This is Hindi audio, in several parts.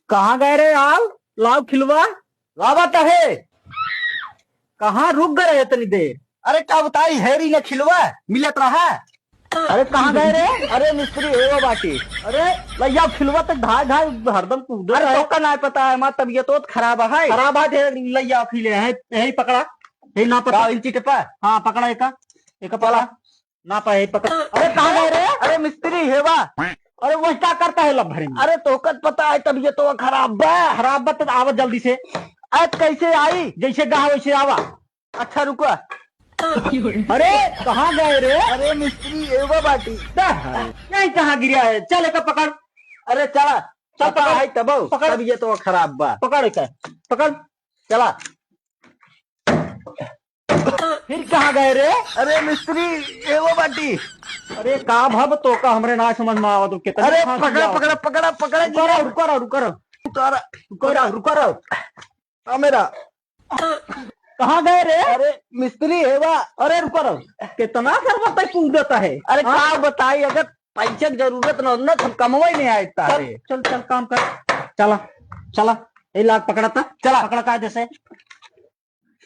कहाँ गए रे यार? लाओ खिलवा। लावत है। कहाँ रुक गए इतनी देर? अरे क्या बताई, हैरी ने खिलवा मिलत रहा। अरे कहाँ गए रे? अरे मिस्त्री एवो बाटी। अरे भैया खिलवा तो ढाई ढाई हरदम कूद अरे रहे। तो का नहीं पता है, मां तबीयत तो खराब है। खराब बात है, लैया खिले हैं यही पकड़ा। यही ना पता। का इंची टिपा। हाँ पकड़ा एक पकड़ा ना पा यही पकड़ा। अरे कहाँ गए रे? अरे मिस्त्री हेवा। अरे वो क्या करता है लभरे में? अरे तो कत पता है, तबीयत तो खराब बा। खराब बात तो आवत जल्दी से। आज कैसे आई? जैसे कहा वैसे आवा। अच्छा रुको। अरे कहाँ गए रे? अरे मिस्त्री एवो बाटी। यही कहाँ गिरा है? चल एक पकड़। अरे चला चल पता पकड़। है तब पकड़। तबीयत तो खराब बा। पकड़ एक पकड़। चला। फिर कहाँ गए रे? अरे मिस्त्री एवो बाटी। अरे का भब तो का हमरे ना समझ में आवत कितना। अरे पकड़ा पकड़ा पकड़ा पकड़ा रुको रहो रुको रहो रुको रहो तारा। रुको रहो। मेरा कहाँ गए रे? अरे मिस्त्री हेवा। अरे रुको रहो, कितना सरबत कूदता है। अरे क्या बताई, अगर पैसे की जरूरत न तो कमवा ही नहीं आयता। चल चल चल काम कर। चला चला ये लाख पकड़ा था। चला पकड़ा कायदे से।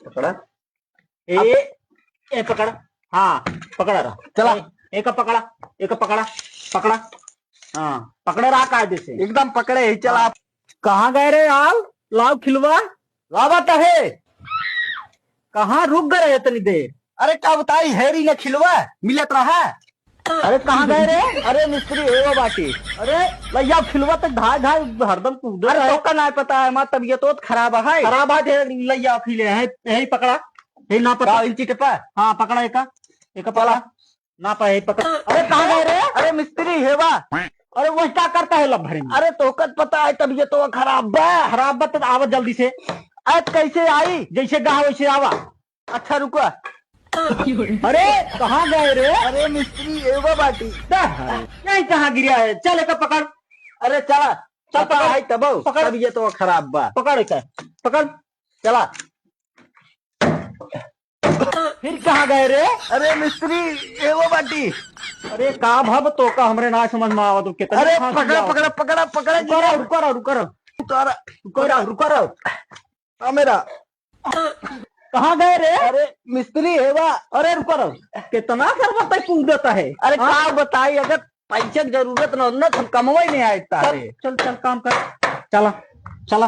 पकड़ा। ए पकड़। हाँ पकड़ा रहा। चला। एक पकड़ा पकड़ा। हाँ पकड़े रहा कायदे से। एकदम पकड़े ही। चला। कहाँ गए रे यार? लाओ खिलवा। लावत है। कहाँ रुक गए इतनी देर? अरे क्या बताई, हैरी ने खिलवा मिलत रहा। अरे कहाँ गए रे? अरे मिस्त्री एवो बाटी। अरे भैया खिलवा तो ढाई ढाई हरदम कूद अरे रहे। तो का नहीं पता है, मां तबीयत तो खराब है। खराब बात है, लैया खिले हैं यही पकड़ा। यही ना पता। का इंची टिपा। हाँ पकड़ा एक पकड़ा ना पा यही पकड़ा। अरे कहाँ गए रे? अरे मिस्त्री हेवा। अरे वो क्या करता है लभरे में? अरे तो कत पता है, तबीयत तो खराब बा। खराब बात तो आवत जल्दी से। आज कैसे आई? जैसे कहा वैसे आवा। अच्छा रुको। अरे कहाँ गए रे? अरे मिस्त्री एवो बाटी। यही कहाँ गिरा है? चल एक पकड़। अरे चला। चल पता पकड़। है तब पकड़। तबीयत तो खराब बा। पकड़ एक पकड़। चला। फिर कहाँ गए रे? अरे मिस्त्री एवो बाटी। अरे का भब तो का हमरे ना समझ में आवत कितना। अरे पकड़ा पकड़ा पकड़ा पकड़ा रुको रहो तारा। रुको रहो। मेरा कहाँ गए रे? अरे मिस्त्री हेवा। अरे रुको रहो, कितना सरबत कूदता है। अरे क्या बताई, अगर पैसे की जरूरत न तो कमवा ही नहीं आयता। चल चल काम कर। चला चला